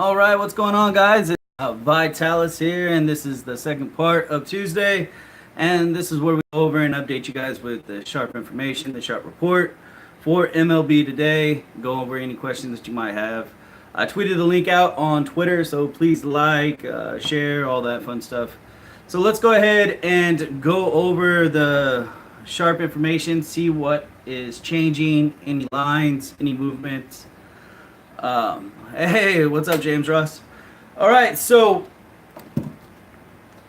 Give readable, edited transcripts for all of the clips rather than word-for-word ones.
All right, what's going on, guys? It's Vitalus here, and this is the second part of Tuesday. And this is where we go over and update you guys with the sharp information, the sharp report for MLB today. Go over any questions that you might have. I tweeted the link out on Twitter, so please like, share, all that fun stuff. So let's go ahead and go over the sharp information, see what is changing, any lines, any movements. Hey, what's up, James Ross? All right, so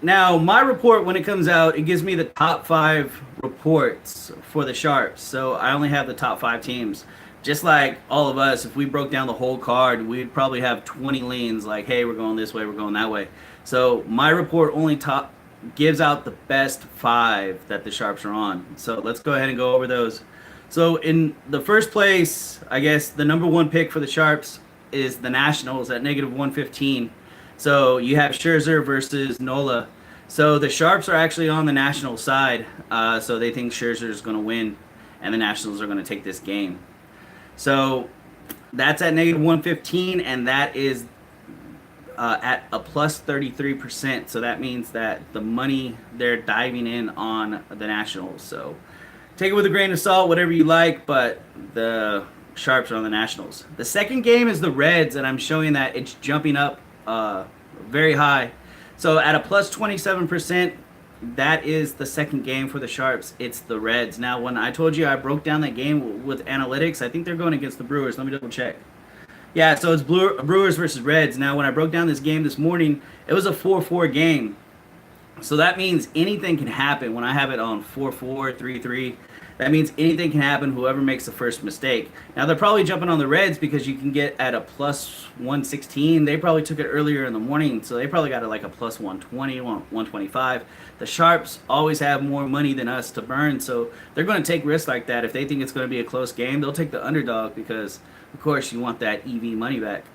now my report, when it comes out, it gives me the top five reports for the Sharps. So I only have the top five teams. Just like all of us, if we broke down the whole card, we'd probably have 20 leans like, hey, we're going this way, we're going that way. So my report only top gives out the best five that the Sharps are on. So let's go ahead and go over those. So in the first place, I guess the number one pick for the Sharps is the Nationals at negative 115. So you have Scherzer versus Nola. So the Sharps are actually on the National side. So they think Scherzer is going to win, and the Nationals are going to take this game. So that's at negative 115, and that is at a plus 33%. So that means that the money, they're diving in on the Nationals. So take it with a grain of salt, whatever you like, but the Sharps are on the Nationals. The second game is the Reds, and I'm showing that it's jumping up very high. So at a plus 27%, that is the second game for the Sharps. It's the Reds. Now, when I told you I broke down that game with analytics, I think they're going against the Brewers. Let me double check. Yeah, so it's Brewers versus Reds. Now, when I broke down this game this morning, it was a 4-4 game. So that means anything can happen. When I have it on 4-4, 3-3, that means anything can happen, whoever makes the first mistake. Now, they're probably jumping on the Reds because you can get at a plus 116. They probably took it earlier in the morning, so they probably got it like a plus 120, 125. The Sharps always have more money than us to burn, so they're going to take risks like that. If they think it's going to be a close game, they'll take the underdog because, of course, you want that EV money back.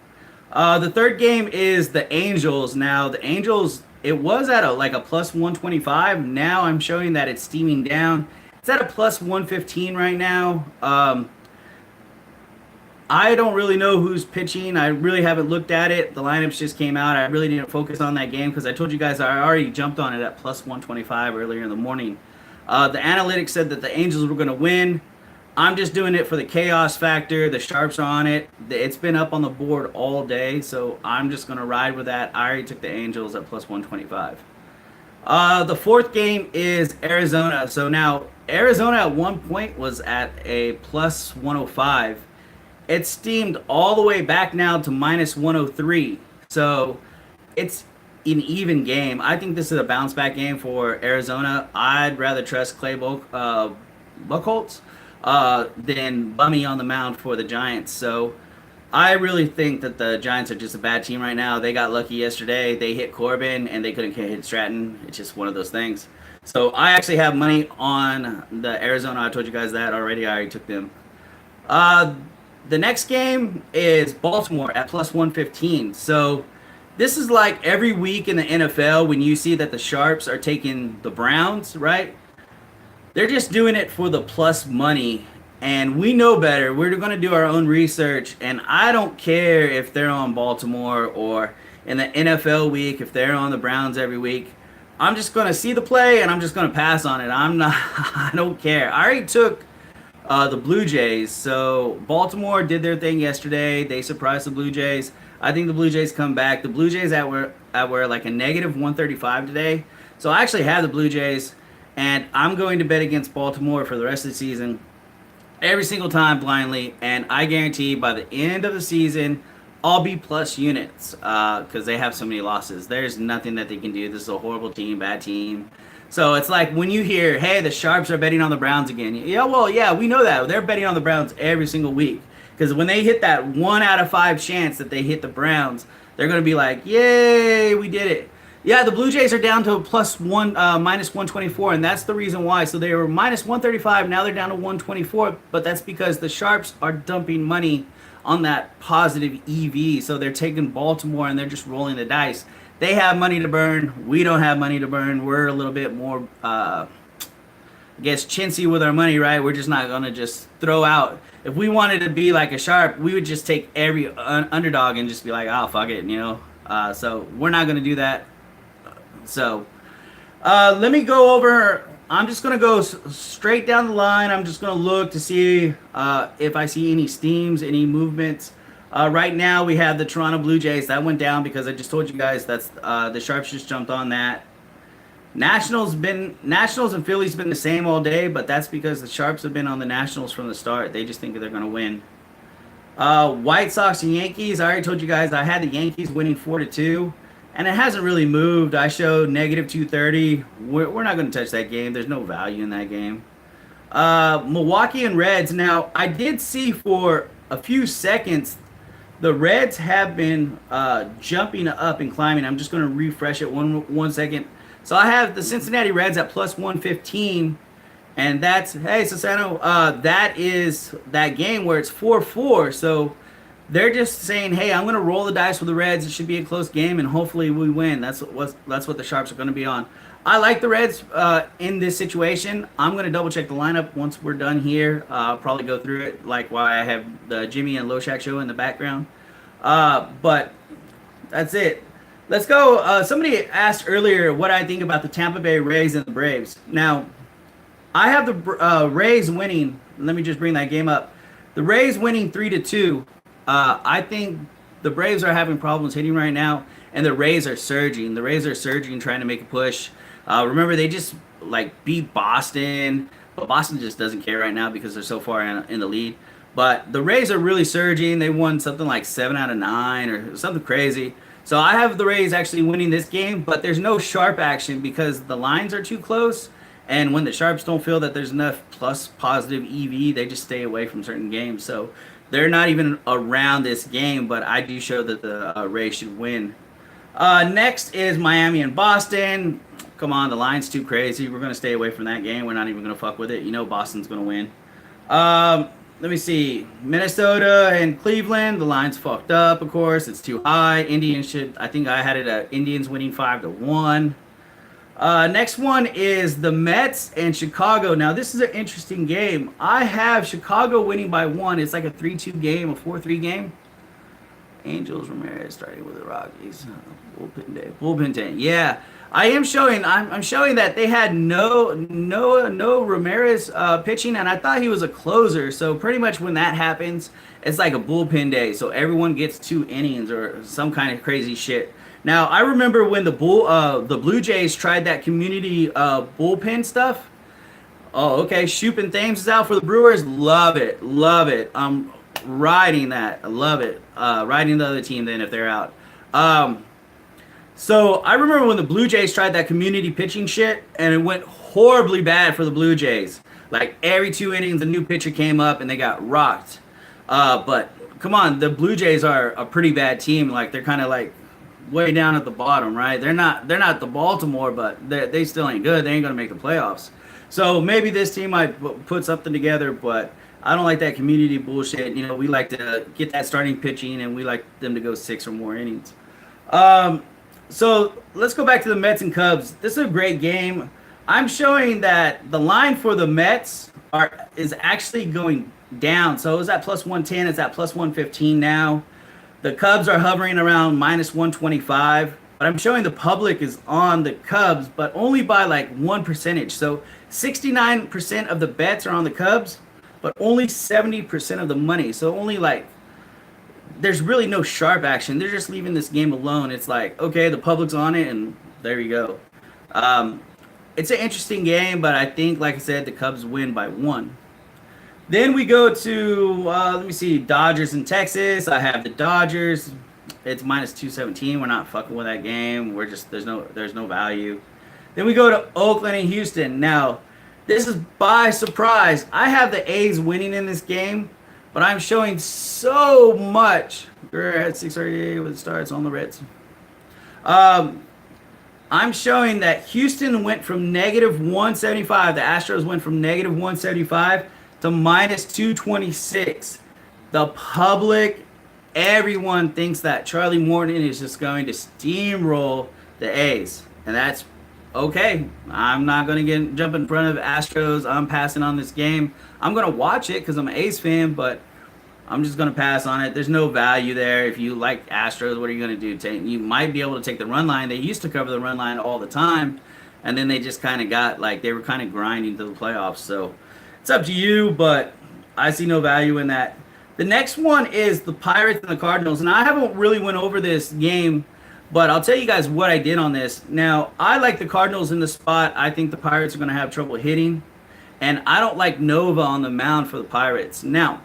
The third game is the Angels. Now, the Angels, it was at like a plus 125. Now I'm showing that it's steaming down. It's at a plus 115 right now. I don't really know who's pitching. I really haven't looked at it. The lineups just came out. I really didn't focus on that game because I told you guys I already jumped on it at plus 125 earlier in the morning. The analytics said that the Angels were going to win. I'm just doing it for the chaos factor. The Sharps are on it. It's been up on the board all day, so I'm just going to ride with that. I already took the Angels at plus 125. The fourth game is Arizona. So now, Arizona at one point was at a plus 105. It's steamed all the way back now to minus 103. So it's an even game. I think this is a bounce back game for Arizona. I'd rather trust Clay Buchholz than Bummy on the mound for the Giants. So I really think that the Giants are just a bad team right now. They got lucky yesterday. They hit Corbin and they couldn't hit Stratton. It's just one of those things. So I actually have money on the Arizona. I told you guys that already. I already took them. The next game is Baltimore at plus 115. So this is like every week in the NFL when you see that the Sharps are taking the Browns, right? They're just doing it for the plus money. And we know better. We're going to do our own research. And I don't care if they're on Baltimore or in the NFL week, if they're on the Browns every week. I'm just going to see the play and I'm just going to pass on it. I don't care. I already took the Blue Jays. So Baltimore did their thing yesterday. They surprised the Blue Jays. I think the Blue Jays come back. The Blue Jays were like a negative 135 today. So I actually have the Blue Jays. And I'm going to bet against Baltimore for the rest of the season. Every single time blindly. And I guarantee by the end of the season, I'll be plus units because they have so many losses. There's nothing that they can do. This is a horrible team, bad team. So it's like when you hear, hey, the Sharps are betting on the Browns again. Yeah, well, yeah, we know that. They're betting on the Browns every single week. Because when they hit that 1 out of 5 chance that they hit the Browns, they're going to be like, yay, we did it. Yeah, the Blue Jays are down to minus 124, and that's the reason why. So they were minus 135, now they're down to 124, but that's because the Sharps are dumping money on that positive EV. So they're taking Baltimore and they're just rolling the dice. They have money to burn. We don't have money to burn. We're a little bit more gets chintzy with our money, right? We're just not gonna just throw out. If we wanted to be like a sharp, we would just take every underdog and just be like, oh fuck it, you know. So we're not gonna do that. So let me go over. I'm just gonna go straight down the line. I'm just gonna look to see if I see any steams, any movements. Right now we have the Toronto Blue Jays that went down because I just told you guys that's the Sharps just jumped on that. Nationals and Phillies been the same all day, but that's because the Sharps have been on the Nationals from the start. They just think they're gonna win. White Sox and Yankees. I already told you guys I had the Yankees winning 4-2, and it hasn't really moved. I showed negative 230. We're not gonna touch that game. There's no value in that game. Milwaukee and Reds. Now I did see for a few seconds the Reds have been jumping up and climbing. I'm just gonna refresh it one second. So I have the Cincinnati Reds at plus 115, and that's, hey, Sassano, that is that game where it's 4-4. So they're just saying, hey, I'm going to roll the dice with the Reds. It should be a close game, and hopefully we win. That's what the Sharps are going to be on. I like the Reds in this situation. I'm going to double-check the lineup once we're done here. I'll probably go through it like while I have the Jimmy and Loshak show in the background. But that's it. Let's go. Somebody asked earlier what I think about the Tampa Bay Rays and the Braves. Now, I have the Rays winning. Let me just bring that game up. The Rays winning 3-2. I think the Braves are having problems hitting right now, and the Rays are surging. The Rays are surging, trying to make a push. Remember, they just like beat Boston, but Boston just doesn't care right now because they're so far in the lead. But the Rays are really surging. They won something like 7 out of 9 or something crazy. So I have the Rays actually winning this game, but there's no sharp action because the lines are too close. And when the Sharps don't feel that there's enough plus positive EV, they just stay away from certain games. So they're not even around this game, but I do show that the Rays should win. Next is Miami and Boston. Come on, the line's too crazy. We're going to stay away from that game. We're not even going to fuck with it. You know Boston's going to win. Let me see. Minnesota and Cleveland. The line's fucked up, of course. It's too high. Indians should... I think I had it at Indians winning 5-1. Next one is the Mets and Chicago. Now, this is an interesting game. I have Chicago winning by 1. It's like a 3-2 game, a 4-3 game. Angels, Ramirez starting with the Rockies. Bullpen day. Yeah. I am showing. I'm showing that they had no Ramirez pitching, and I thought he was a closer. So pretty much when that happens, it's like a bullpen day. So everyone gets 2 innings or some kind of crazy shit. Now I remember when the Blue Jays tried that community bullpen stuff. Oh, okay. Shupin Thames is out for the Brewers. Love it. I'm riding that. I love it. Riding the other team then if they're out. So I remember when the Blue Jays tried that community pitching shit, and it went horribly bad for the Blue Jays. Like every 2 innings, a new pitcher came up and they got rocked. But come on, the Blue Jays are a pretty bad team. Like they're kind of like way down at the bottom, right? They're not the Baltimore, but they still ain't good. They ain't gonna make the playoffs. So maybe this team might put something together, but I don't like that community bullshit. You know, we like to get that starting pitching, and we like them to go 6 or more innings. So let's go back to the Mets and Cubs. This is a great game. I'm showing that the line for the Mets is actually going down. So it was at plus 110. It's at plus 115 now. The Cubs are hovering around minus 125. But I'm showing the public is on the Cubs, but only by like 1%. So 69% of the bets are on the Cubs, but only 70% of the money. So only like, there's really no sharp action. They're just leaving this game alone. It's like, okay, the public's on it, and there you go. It's an interesting game, but I think, like I said, the Cubs win by 1. Then we go to, let me see, Dodgers in Texas. I have the Dodgers. It's minus 217. We're not fucking with that game. We're just, there's no value. Then we go to Oakland and Houston. Now, this is by surprise. I have the A's winning in this game, but I'm showing so much. We're at 6:38 with the starts on the Reds. I'm showing that Houston went from negative 175. The Astros went from negative 175 to minus 226. The public, everyone thinks that Charlie Morton is just going to steamroll the A's. And that's okay, I'm not going to jump in front of Astros. I'm passing on this game. I'm going to watch it because I'm an A's fan, but I'm just going to pass on it. There's no value there. If you like Astros, what are you going to do? You might be able to take the run line. They used to cover the run line all the time, and then they just kind of got like they were kind of grinding to the playoffs. So it's up to you, but I see no value in that. The next one is the Pirates and the Cardinals, and I haven't really went over this game, but I'll tell you guys what I did on this. Now, I like the Cardinals in the spot. I think the Pirates are going to have trouble hitting, and I don't like Nova on the mound for the Pirates. Now,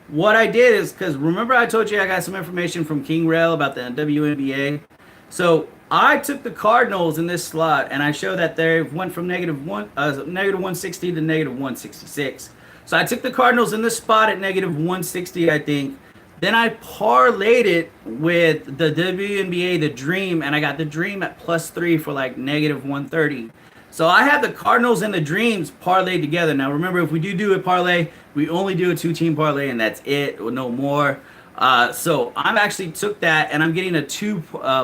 what I did is, because remember I told you I got some information from King Rail about the WNBA. So I took the Cardinals in this slot, and I showed that they went from negative 160 to negative 166. So I took the Cardinals in this spot at negative 160, I think. Then I parlayed it with the WNBA, the Dream, and I got the Dream at +3 for like negative 130. So I have the Cardinals and the Dreams parlayed together. Now remember, if we do a parlay, we only do a 2-team parlay, and that's it, or no more. So I'm actually took that, and I'm getting a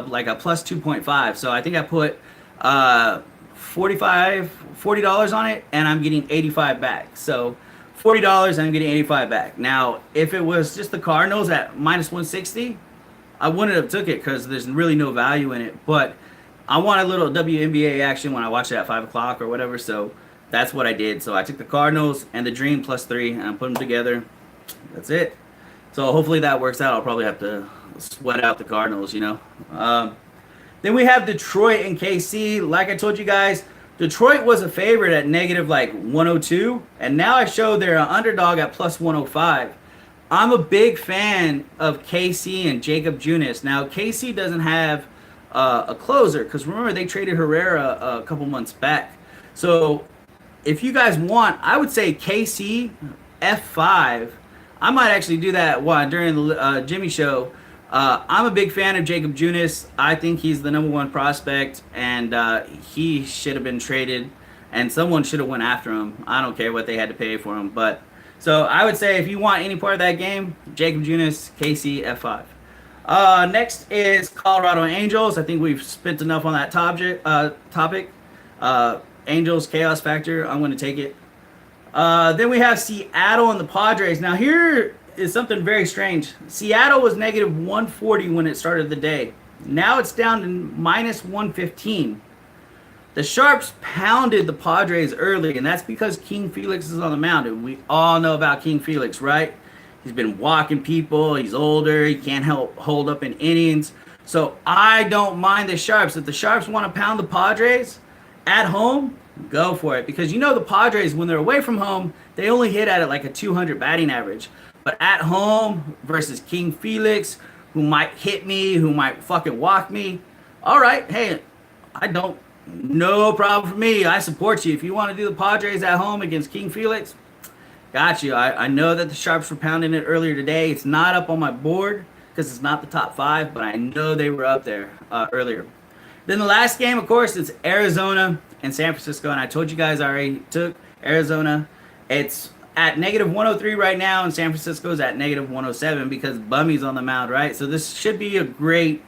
like a plus 2.5. So I think I put $40 on it, and I'm getting 85 back. So $40, I'm getting 85 back. Now, if it was just the Cardinals at minus 160, I wouldn't have took it because there's really no value in it. But I want a little WNBA action when I watch it at 5 o'clock or whatever, so that's what I did. So I took the Cardinals and the Dream +3, and I put them together. That's it. So hopefully that works out. I'll probably have to sweat out the Cardinals, you know. Then we have Detroit and KC. Like I told you guys, Detroit was a favorite at negative like 102, and now I show they're an underdog at +105. I'm a big fan of KC and Jacob Junis. Now, KC doesn't have a closer, because remember they traded Herrera a couple months back. So if you guys want, I would say KC F5. I might actually do that during the Jimmy show. I'm a big fan of Jacob Junis. I think he's the #1 prospect, and he should have been traded, and someone should have went after him. I don't care what they had to pay for him, but so I would say if you want any part of that game, Jacob Junis, KC F5. Next is Colorado Angels. I think we've spent enough on that topic. Angels Chaos Factor. I'm going to take it. Then we have Seattle and the Padres. Now here is something very strange. Seattle was negative 140 when it started the day. Now it's down to minus 115. The Sharps pounded the Padres early, and that's because King Felix is on the mound. And we all know about King Felix, right? He's been walking people. He's older. He can't hold up in innings. So I don't mind the Sharps. If the Sharps want to pound the Padres at home, go for it. Because you know the Padres, when they're away from home, they only hit at it like a 200 batting average. But at home versus King Felix, who might hit me, who might fucking walk me, all right, hey, no problem for me. I support you. If you want to do the Padres at home against King Felix, got you. I know that the Sharps were pounding it earlier today. It's not up on my board because it's not the top 5, but I know they were up there earlier. Then the last game, of course, is Arizona and San Francisco, and I told you guys I already took Arizona. It's at negative 103 right now, and San Francisco's at negative 107 because Bummy's on the mound, right? So this should be a great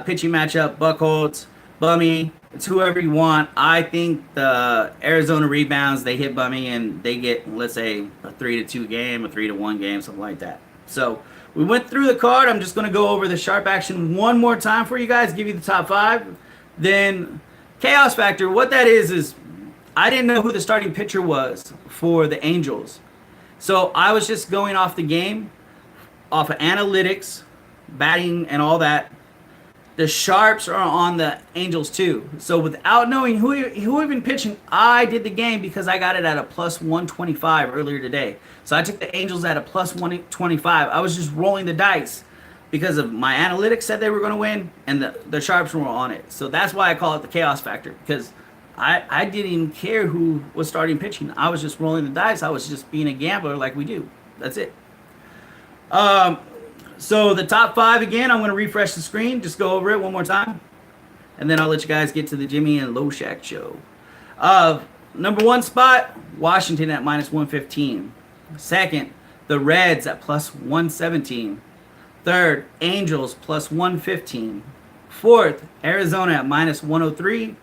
pitching matchup. Buchholz, Bummy, it's whoever you want. I think the Arizona rebounds, they hit Bummy, and they get, let's say, a 3-2 game, a 3-1 game, something like that. So we went through the card. I'm just going to go over the sharp action one more time for you guys, give you the top 5. Then Chaos Factor, what that is I didn't know who the starting pitcher was for the Angels. So I was just going off the game, off of analytics, batting, and all that. The Sharps are on the Angels too. So without knowing who even pitching, I did the game because I got it at a plus 125 earlier today. So I took the Angels at a plus 125. I was just rolling the dice because of my analytics said they were going to win, and the Sharps were on it. So that's why I call it the Chaos Factor, because I didn't even care who was starting pitching. I was just rolling the dice. I was just being a gambler like we do. That's it. So the top 5 again, I'm going to refresh the screen. Just go over it one more time. And then I'll let you guys get to the Jimmy and Loshak show. Number 1 spot, Washington at minus 115. Second, the Reds at plus 117. Third, Angels plus 115. Fourth, Arizona at minus 103.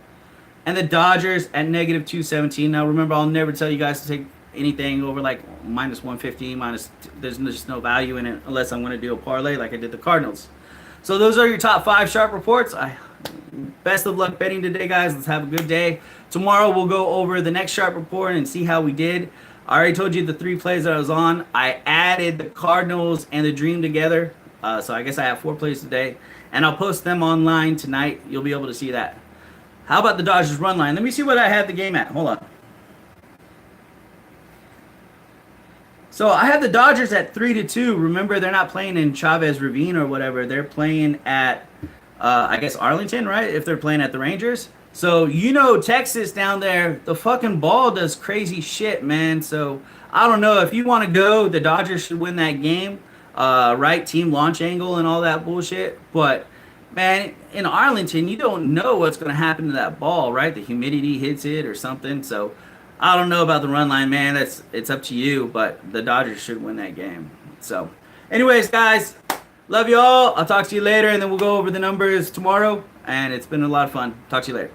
and the Dodgers at negative 217. Now remember, I'll never tell you guys to take anything over like minus 115, there's just no value in it unless I'm going to do a parlay like I did the Cardinals. So those are your top 5 sharp reports. Best of luck betting today, guys. Let's have a good day. Tomorrow we'll go over the next sharp report and see how we did. I already told you the 3 plays that I was on. I added the Cardinals and the Dream together. So I guess I have 4 plays today. And I'll post them online tonight. You'll be able to see that. How about the Dodgers run line? Let me see what I had the game at. Hold on. So I have the Dodgers at 3-2. Remember, they're not playing in Chavez Ravine or whatever. They're playing at, I guess, Arlington, right? If they're playing at the Rangers. So, you know, Texas down there, the fucking ball does crazy shit, man. So, I don't know. If you want to go, the Dodgers should win that game. Right team launch angle and all that bullshit. But, man, in Arlington, you don't know what's going to happen to that ball, right? The humidity hits it or something. So, I don't know about the run line, man. It's up to you, but the Dodgers should win that game. So, anyways, guys, love you all. I'll talk to you later, and then we'll go over the numbers tomorrow. And it's been a lot of fun. Talk to you later.